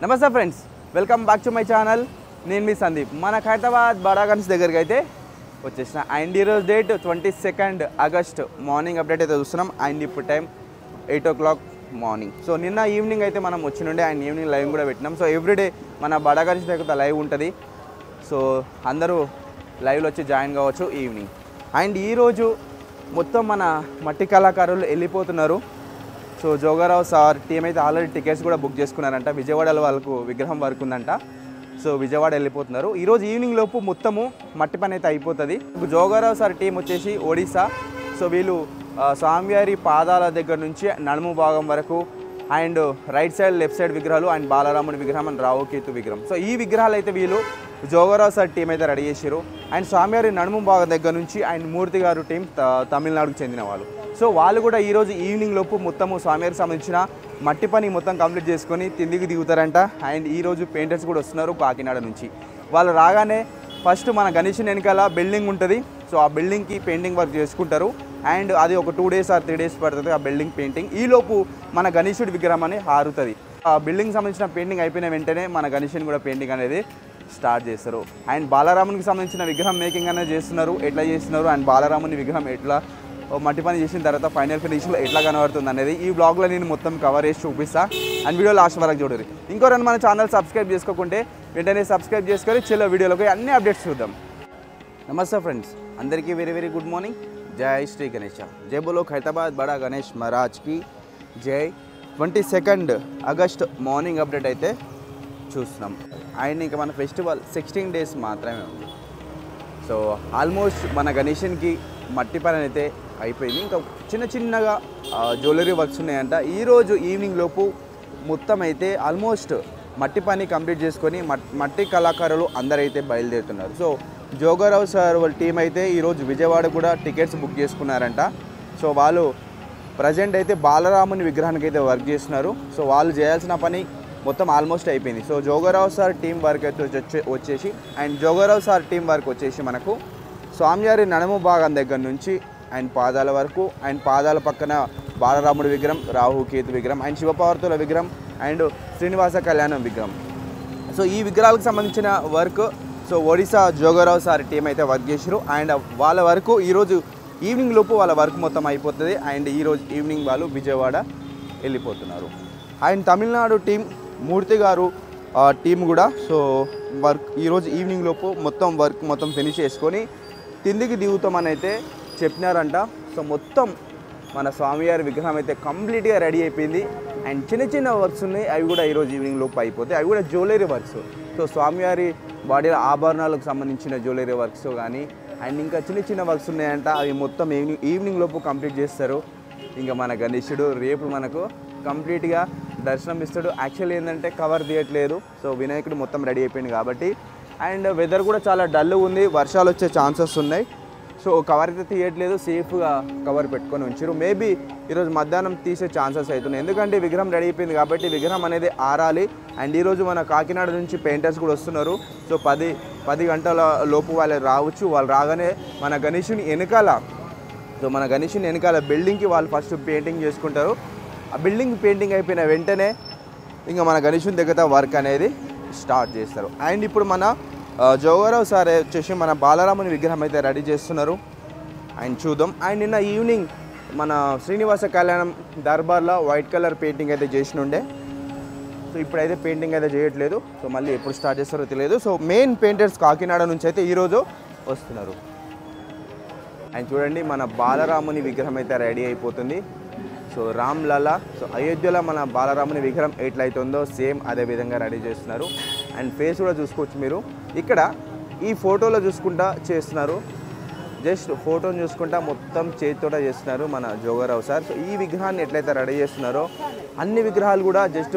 నమస్తే friends, welcome back to my channel. నేను మీ సందీప్. మన హైదరాబాద్ బడాగన్స్ దగ్గరికి అయితే వచ్చేసిన. అండ్ ఈరోజు డేట్ 22 ఆగస్ట్ మార్నింగ్ అప్డేట్ అయితే చూస్తున్నాం. అండ్ ఇప్పుడు టైం 8 o'clock మార్నింగ్. సో నిన్న ఈవినింగ్ అయితే మనం వచ్చినుండే అండ్ ఈవినింగ్ లైవ్ కూడా పెట్టినాం. సో ఎవ్రీడే మన బడాగన్స్ దగ్గర లైవ్ ఉంటుంది. సో అందరూ లైవ్లో వచ్చి జాయిన్ కావచ్చు ఈవినింగ్. అండ్ ఈరోజు మొత్తం మన మట్టి కళాకారులు వెళ్ళిపోతున్నారు. సో జోగారావు సార్ టీం అయితే ఆల్రెడీ టికెట్స్ కూడా బుక్ చేసుకున్నారంట. విజయవాడలో వాళ్ళకు విగ్రహం వర్క్ ఉందంట. సో విజయవాడ వెళ్ళిపోతున్నారు. ఈరోజు ఈవినింగ్ లోపు మొత్తము మట్టి పని అయితే అయిపోతుంది. జోగారావు సార్ టీం వచ్చేసి ఒడిశా. సో వీళ్ళు స్వామివారి పాదాల దగ్గర నుంచి నడుము భాగం వరకు and right side left side విగ్రహాలు అండ్ బాలరాముడి విగ్రహం అండ్ రావుకేతు విగ్రహం. సో ఈ విగ్రహాలు అయితే వీళ్ళు జోగారావు సార్ టీం అయితే రెడీ చేశారు. అండ్ స్వామివారి నడుము భాగం దగ్గర నుంచి అండ్ మూర్తి గారు టీం తమిళనాడుకు చెందిన వాళ్ళు. సో వాళ్ళు కూడా ఈరోజు ఈవినింగ్ లోపు మొత్తము స్వామివారికి సంబంధించిన మట్టి పని మొత్తం కంప్లీట్ చేసుకొని తిందికి దిగుతారంట. అండ్ ఈరోజు పెయింటర్స్ కూడా వస్తున్నారు కాకినాడ నుంచి. వాళ్ళు రాగానే ఫస్ట్ మన గణేష్ వెనకాల బిల్డింగ్ ఉంటుంది. సో ఆ బిల్డింగ్కి పెయింటింగ్ వర్క్ చేసుకుంటారు. అండ్ అది ఒక 2 days or 3 days పడుతుంది ఆ బిల్డింగ్ పెయింటింగ్. ఈలోపు మన గణేశుడి విగ్రహం అని హారుతుంది. ఆ బిల్డింగ్ సంబంధించిన పెయింటింగ్ అయిపోయిన వెంటనే మన గణేషుని కూడా పెయింటింగ్ అనేది స్టార్ట్ చేస్తారు. అండ్ బాలరామునికి సంబంధించిన విగ్రహం మేకింగ్ అనేది చేస్తున్నారు. ఎట్లా చేస్తున్నారు అండ్ బాలరాముని విగ్రహం ఎట్లా మట్టి పని చేసిన తర్వాత ఫైనల్ ఫినిషింగ్లో ఎట్లా కనబడుతుంది అనేది ఈ బ్లాగ్లో నేను మొత్తం కవర్ చేసి చూపిస్తాను. అండ్ వీడియో లాస్ట్ వరకు చూడరు. ఇంకోరైనా మన ఛానల్ సబ్స్క్రైబ్ చేసుకోకుంటే వెంటనే సబ్స్క్రైబ్ చేసుకొని చిన్న వీడియోలోకి అన్ని అప్డేట్స్ చూద్దాం. నమస్తే ఫ్రెండ్స్, అందరికీ వెరీ వెరీ గుడ్ మార్నింగ్. జై శ్రీ గణేష. జై బోలో హైదరాబాద్ బడా గణేష్ మహారాజ్కి జై. 22 ఆగస్ట్ మార్నింగ్ అప్డేట్ అయితే చూస్తున్నాం. అండ్ ఇంకా మన ఫెస్టివల్ 16 days మాత్రమే ఉంది. సో ఆల్మోస్ట్ మన గణేషన్కి మట్టి పని అయితే అయిపోయింది. ఇంకా చిన్నగా జ్యువెలరీ వర్క్స్ ఉన్నాయంట. ఈరోజు ఈవినింగ్ లోపు మొత్తం అయితే ఆల్మోస్ట్ మట్టి పని కంప్లీట్ చేసుకొని మట్టి కళాకారులు అందరైతే బయలుదేరుతున్నారు. సో జోగారావు సార్ వాళ్ళ టీం అయితే ఈరోజు విజయవాడ కూడా టికెట్స్ బుక్ చేసుకున్నారంట. సో వాళ్ళు ప్రజెంట్ అయితే బాలరాముని విగ్రహానికి అయితే వర్క్ చేస్తున్నారు. సో వాళ్ళు చేయాల్సిన పని మొత్తం ఆల్మోస్ట్ అయిపోయింది. So Joga Rao sir team work అయితే వచ్చేసి and Joga Rao sir team work వచ్చేసి మనకు స్వామివారి నడుము భాగం దగ్గర నుంచి అండ్ పాదాల వరకు అండ్ పాదాల పక్కన బాలరాముడి విగ్రహం, రాహుకేతు విగ్రహం అండ్ శివపార్వతుల విగ్రహం అండ్ శ్రీనివాస కళ్యాణం విగ్రహం. సో ఈ విగ్రహాలకు సంబంధించిన work so Odisha Joga Rao sir team అయితే వర్క్ చేశారు. అండ్ వాళ్ళ వరకు ఈరోజు ఈవినింగ్ లోపు వాళ్ళ వర్క్ మొత్తం అయిపోతుంది. అండ్ ఈరోజు ఈవినింగ్ వాళ్ళు విజయవాడ వెళ్ళిపోతున్నారు. అండ్ తమిళనాడు టీం మూర్తి గారు టీం కూడా సో వర్క్ ఈరోజు ఈవినింగ్ లోపు మొత్తం వర్క్ మొత్తం ఫినిష్ చేసుకొని తిందికి దిగుతామని అయితే చెప్పినారంట. సో మొత్తం మన స్వామివారి విగ్రహం అయితే కంప్లీట్గా రెడీ అయిపోయింది. అండ్ చిన్న వర్క్స్ ఉన్నాయి, అవి కూడా ఈరోజు ఈవినింగ్ లోపు అయిపోతాయి. అవి కూడా జ్యువెలరీ వర్క్స్. సో స్వామివారి బాడీలో ఆభరణాలకు సంబంధించిన జ్యువెలరీ వర్క్స్ కానీ అండ్ ఇంకా చిన్న వర్క్స్ ఉన్నాయంట. అవి మొత్తం ఈవినింగ్ లోపు కంప్లీట్ చేస్తారు. ఇంకా మన గణేశుడు రేపు మనకు కంప్లీట్గా దర్శనం ఇస్తాడు. యాక్చువల్లీ ఏంటంటే కవర్ తీయట్లేదు. సో వినాయకుడు మొత్తం రెడీ అయిపోయింది కాబట్టి. అండ్ వెదర్ కూడా చాలా డల్ ఉంది, వర్షాలు వచ్చే ఛాన్సెస్ ఉన్నాయి. సో కవర్ అయితే తీయట్లేదు, సేఫ్గా కవర్ పెట్టుకొని ఉంచారు. మేబీ ఈరోజు మధ్యాహ్నం తీసే ఛాన్సెస్ అవుతున్నాయి. ఎందుకంటే విగ్రహం రెడీ అయిపోయింది కాబట్టి విగ్రహం అనేది ఆరాలి. అండ్ ఈరోజు మన కాకినాడ నుంచి పెయింటర్స్ కూడా వస్తున్నారు. సో 10 గంటల లోపు వాళ్ళు రావచ్చు. వాళ్ళు రాగానే మన గణేషుని వెనకాల బిల్డింగ్కి వాళ్ళు ఫస్ట్ పెయింటింగ్ చేసుకుంటారు. ఆ బిల్డింగ్ పెయింటింగ్ అయిపోయిన వెంటనే ఇంకా మన గణేషుని దగ్గర వర్క్ అనేది స్టార్ట్ చేస్తారు. అండ్ ఇప్పుడు మన జోగారావు సార్ వచ్చేసి మన బాలరాముని విగ్రహం అయితే రెడీ చేస్తున్నారు. అండ్ చూద్దాం. అండ్ నిన్న ఈవినింగ్ మన Srinivasa Kalyanam దర్బార్లో white colour painting అయితే చేసినుండే. సో ఇప్పుడైతే పెయింటింగ్ అయితే చేయట్లేదు. సో మళ్ళీ ఎప్పుడు స్టార్ట్ చేస్తారో తెలియదు. సో మెయిన్ పెయింటర్స్ కాకినాడ నుంచి అయితే ఈరోజు వస్తున్నారు. అండ్ చూడండి, మన బాలరాముని విగ్రహం అయితే రెడీ అయిపోతుంది. సో రామ్ లలా. సో అయోధ్యలో మన బాలరాముని విగ్రహం ఎట్లయితుందో సేమ్ అదే విధంగా రెడీ చేస్తున్నారు. అండ్ ఫేస్ కూడా చూసుకోవచ్చు మీరు. ఇక్కడ ఈ ఫోటోలో చూసుకుంటా చేస్తున్నారు. జస్ట్ ఫోటోని చూసుకుంటా మొత్తం చేతితోట చేస్తున్నారు మన జోగారావు సార్. సో ఈ విగ్రహాన్ని ఎట్లయితే రెడీ చేస్తున్నారో అన్ని విగ్రహాలు కూడా జస్ట్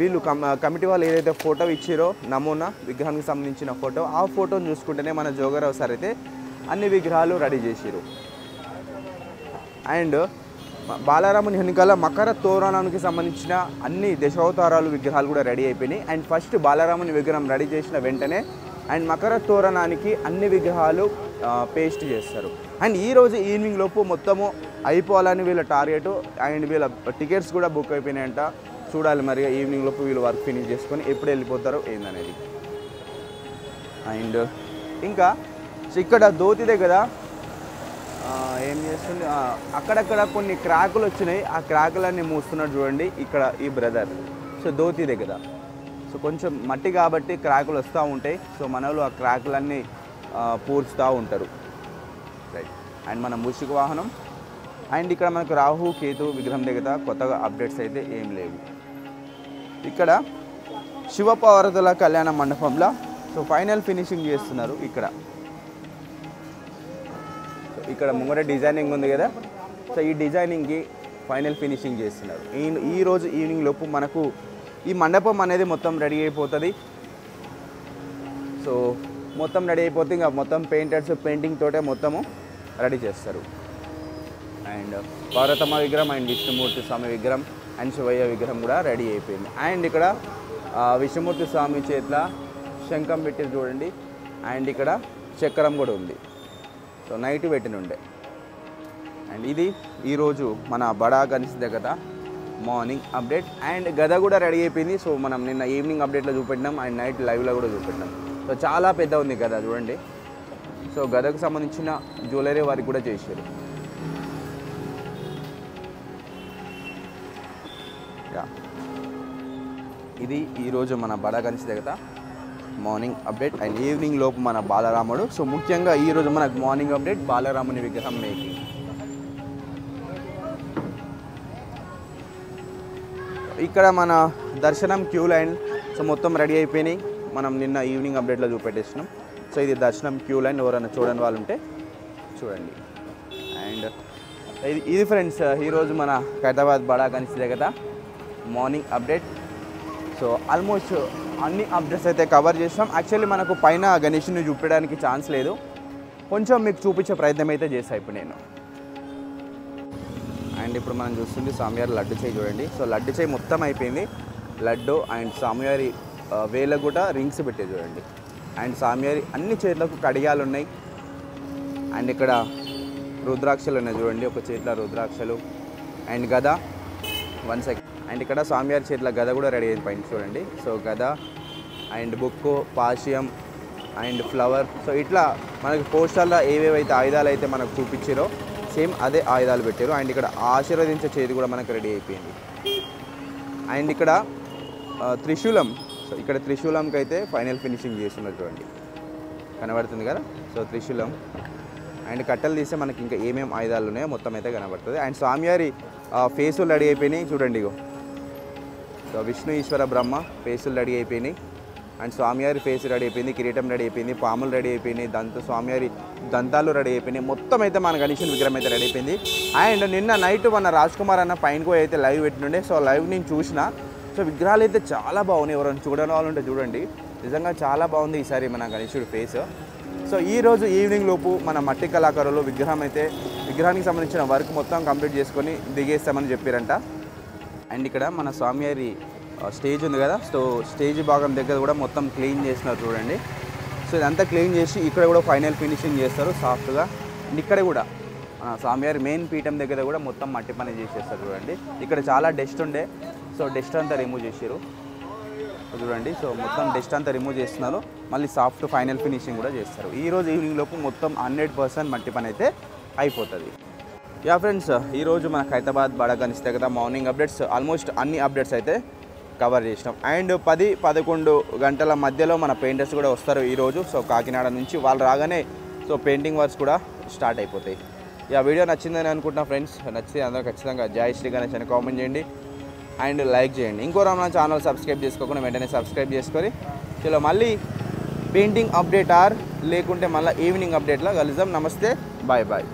వీళ్ళు కమిటీ వాళ్ళు ఏదైతే ఫోటో ఇచ్చారో నమూనా విగ్రహానికి సంబంధించిన ఫోటో, ఆ ఫోటోని చూసుకుంటేనే మన జోగారావు సార్ అయితే అన్ని విగ్రహాలు రెడీ చేసారు. అండ్ బాలరాముని వెనకాల మకర తోరణానికి సంబంధించిన అన్ని దశావతారాలు విగ్రహాలు కూడా రెడీ అయిపోయినాయి. అండ్ ఫస్ట్ బాలరాముని విగ్రహం రెడీ చేసిన వెంటనే అండ్ మకర తోరణానికి అన్ని విగ్రహాలు పేస్ట్ చేస్తారు. అండ్ ఈరోజు ఈవినింగ్ లోపు మొత్తము అయిపోవాలని వీళ్ళ టార్గెట్. అండ్ వీళ్ళ టికెట్స్ కూడా బుక్ అయిపోయినాయంట. చూడాలి మరి ఈవినింగ్ లోపు వీళ్ళు వర్క్ ఫినిష్ చేసుకొని ఎప్పుడు వెళ్ళిపోతారో ఏందనేది. అండ్ ఇంకా ఇక్కడ దోతి దగ్గర ఏం చేస్తుంది, అక్కడక్కడ కొన్ని క్రాకులు వచ్చినాయి. ఆ క్రాకులన్నీ మూస్తున్నాడు చూడండి ఇక్కడ ఈ బ్రదర్. సో దోతి దగ్గర సో కొంచెం మట్టి కాబట్టి క్రాకులు వస్తూ ఉంటాయి. సో మన వాళ్ళు ఆ క్రాకులన్నీ పూడ్చుతూ ఉంటారు. రైట్. అండ్ మన మూషిక వాహనం. అండ్ ఇక్కడ మనకు రాహు కేతు విగ్రహం దగ్గర కొత్తగా అప్డేట్స్ అయితే ఏం లేవు. ఇక్కడ శివపార్వతుల కళ్యాణ మండపంలో సో ఫైనల్ ఫినిషింగ్ చేస్తున్నారు. ఇక్కడ ముంగట డిజైనింగ్ ఉంది కదా, సో ఈ డిజైనింగ్కి ఫైనల్ ఫినిషింగ్ చేస్తున్నారు. ఈరోజు ఈవినింగ్ లోపు మనకు ఈ మండపం అనేది మొత్తం రెడీ అయిపోతుంది. సో మొత్తం రెడీ అయిపోతే ఇంకా మొత్తం పెయింటర్స్ పెయింటింగ్ తోటే మొత్తము రెడీ చేస్తారు. అండ్ పార్వతమ్మ విగ్రహం అండ్ విష్ణుమూర్తి స్వామి విగ్రహం అండ్ శివయ్య విగ్రహం కూడా రెడీ అయిపోయింది. అండ్ ఇక్కడ విష్ణుమూర్తి స్వామి చేతిలో శంఖం పెట్టి చూడండి. అండ్ ఇక్కడ చక్రం కూడా ఉంది. So night పెట్టినుండే. అండ్ ఇది ఈరోజు మన బడా గణేష్ దగ్గర మార్నింగ్ అప్డేట్. అండ్ గద కూడా రెడీ అయిపోయింది. సో మనం నిన్న ఈవినింగ్ అప్డేట్లో చూపెట్టినాం అండ్ నైట్ లైవ్లో కూడా చూపెట్టినాం. సో చాలా పెద్ద ఉంది గద చూడండి. సో గదకు సంబంధించిన జ్యువెలరీ వారికి కూడా చేశారు. ఇది ఈరోజు మన బడా గణేష్ దగ్గర మార్నింగ్ అప్డేట్. అండ్ ఈవినింగ్ లోపు మన బాలరాముడు. సో ముఖ్యంగా ఈరోజు మనకు మార్నింగ్ అప్డేట్ బాలరాముని విగ్రహం మేకింగ్. ఇక్కడ మన దర్శనం క్యూ లైన్ సో మొత్తం రెడీ అయిపోయినాయి. మనం నిన్న ఈవినింగ్ అప్డేట్లో చూపెట్టేసినాం. సో ఇది దర్శనం క్యూ లైన్. ఎవరైనా చూడని వాళ్ళు ఉంటే చూడండి. అండ్ ఇది ఫ్రెండ్స్ ఈరోజు మన హైదరాబాద్ బడా గణేష్ దగ్గర మార్నింగ్ అప్డేట్. సో ఆల్మోస్ట్ అన్ని అప్డేట్స్ అయితే కవర్ చేస్తాం. యాక్చువల్లీ మనకు పైన గణేష్ని చూపించడానికి ఛాన్స్ లేదు. కొంచెం మీకు చూపించే ప్రయత్నం అయితే చేస్తాను ఇప్పుడు నేను. అండ్ ఇప్పుడు మనం చూస్తుంది స్వామివారి లడ్డు చేయి చూడండి. సో లడ్డు చేయి మొత్తం అయిపోయింది. లడ్డు అండ్ స్వామివారి వేలకు కూడా రింగ్స్ పెట్టే చూడండి. అండ్ స్వామివారి అన్ని చేతులకు కడియాలు ఉన్నాయి. అండ్ ఇక్కడ రుద్రాక్షలు ఉన్నాయి చూడండి. ఒక చేతిలో రుద్రాక్షలు అండ్ గద 1 సెకండ్. అండ్ ఇక్కడ స్వామివారి చేతిలో గద కూడా రెడీ అయింది పైన చూడండి. సో గద అండ్ బుక్కు పాశయం అండ్ ఫ్లవర్. సో ఇట్లా మనకి పోస్టర్లో ఏవేవైతే ఆయుధాలు అయితే మనకు చూపించారో సేమ్ అదే ఆయుధాలు పెట్టారు. అండ్ ఇక్కడ ఆశీర్వదించే చేతి కూడా మనకు రెడీ అయిపోయింది. అండ్ ఇక్కడ త్రిశూలం. సో ఇక్కడ త్రిశూలంకి అయితే ఫైనల్ ఫినిషింగ్ చేస్తున్నారు చూడండి. కనబడుతుంది కదా. సో త్రిశూలం అండ్ కట్టెలు తీస్తే మనకి ఇంకా ఏమేమి ఆయుధాలు ఉన్నాయో మొత్తం అయితే కనబడుతుంది. అండ్ స్వామివారి ఫేసులు రెడీ అయిపోయినాయి చూడండి. ఇగో సో విష్ణు ఈశ్వర బ్రహ్మ ఫేసులు రెడీ అయిపోయినాయి. అండ్ స్వామివారి ఫేస్ రెడీ అయిపోయింది. కిరీటం రెడీ అయిపోయింది. పాములు రెడీ అయిపోయినాయి. స్వామివారి దంతాలు రెడీ అయిపోయినాయి. మొత్తం అయితే మన గణేశుని విగ్రహం అయితే రెడీ అయిపోయింది. అండ్ నిన్న నైట్ మన రాజ్ కుమార్ అన్న పైనకు అయితే లైవ్ పెట్టినుండే. సో లైవ్ నేను చూసిన. సో విగ్రహాలు అయితే చాలా బాగున్నాయి. ఎవరైనా చూడని వాళ్ళు ఉంటే చూడండి. నిజంగా చాలా బాగుంది ఈసారి మన గణేశుడి ఫేస్. సో ఈరోజు ఈవినింగ్ లోపు మన మట్టి కళాకారులు విగ్రహానికి సంబంధించిన వర్క్ మొత్తం కంప్లీట్ చేసుకొని దిగేస్తామని చెప్పారంట. అండ్ ఇక్కడ మన స్వామివారి స్టేజ్ ఉంది కదా. సో స్టేజ్ భాగం దగ్గర కూడా మొత్తం క్లీన్ చేసినారు చూడండి. సో ఇదంతా క్లీన్ చేసి ఇక్కడ కూడా ఫైనల్ ఫినిషింగ్ చేస్తారు సాఫ్ట్గా. అండ్ ఇక్కడ కూడా స్వామివారి మెయిన్ పీఠం దగ్గర కూడా మొత్తం మట్టి పని చేసేస్తారు చూడండి. ఇక్కడ చాలా డస్ట్ ఉండే. సో డస్ట్ అంతా రిమూవ్ చేసారు చూడండి. సో మొత్తం డస్ట్ అంతా రిమూవ్ చేస్తున్నారు. మళ్ళీ సాఫ్ట్ ఫైనల్ ఫినిషింగ్ కూడా చేస్తారు. ఈరోజు ఈవినింగ్ లోపు మొత్తం 100% మట్టి పని అయితే అయిపోతుంది. యా ఫ్రెండ్స్ ఈరోజు మన హైదరాబాద్ బడా గణేష్ దగ్గర మార్నింగ్ అప్డేట్స్ ఆల్మోస్ట్ అన్ని అప్డేట్స్ అయితే కవర్ చేసినాం. అండ్ 10-11 గంటల మధ్యలో మన పెయింటర్స్ కూడా వస్తారు ఈరోజు. సో కాకినాడ నుంచి వాళ్ళు రాగానే సో పెయింటింగ్ వర్క్స్ కూడా స్టార్ట్ అయిపోతాయి. వీడియో నచ్చిందని అనుకుంటున్నా ఫ్రెండ్స్. నచ్చితే అందరూ ఖచ్చితంగా జై శ్రీ గణేష్ అని కామెంట్ చేయండి అండ్ లైక్ చేయండి. ఇంకో మన ఛానల్ సబ్స్క్రైబ్ చేసుకోకుండా వెంటనే సబ్స్క్రైబ్ చేసుకొని చలో మళ్ళీ పెయింటింగ్ అప్డేట్ లేకుంటే మళ్ళీ ఈవినింగ్ అప్డేట్లో కలుద్దాం. నమస్తే, బాయ్ బాయ్.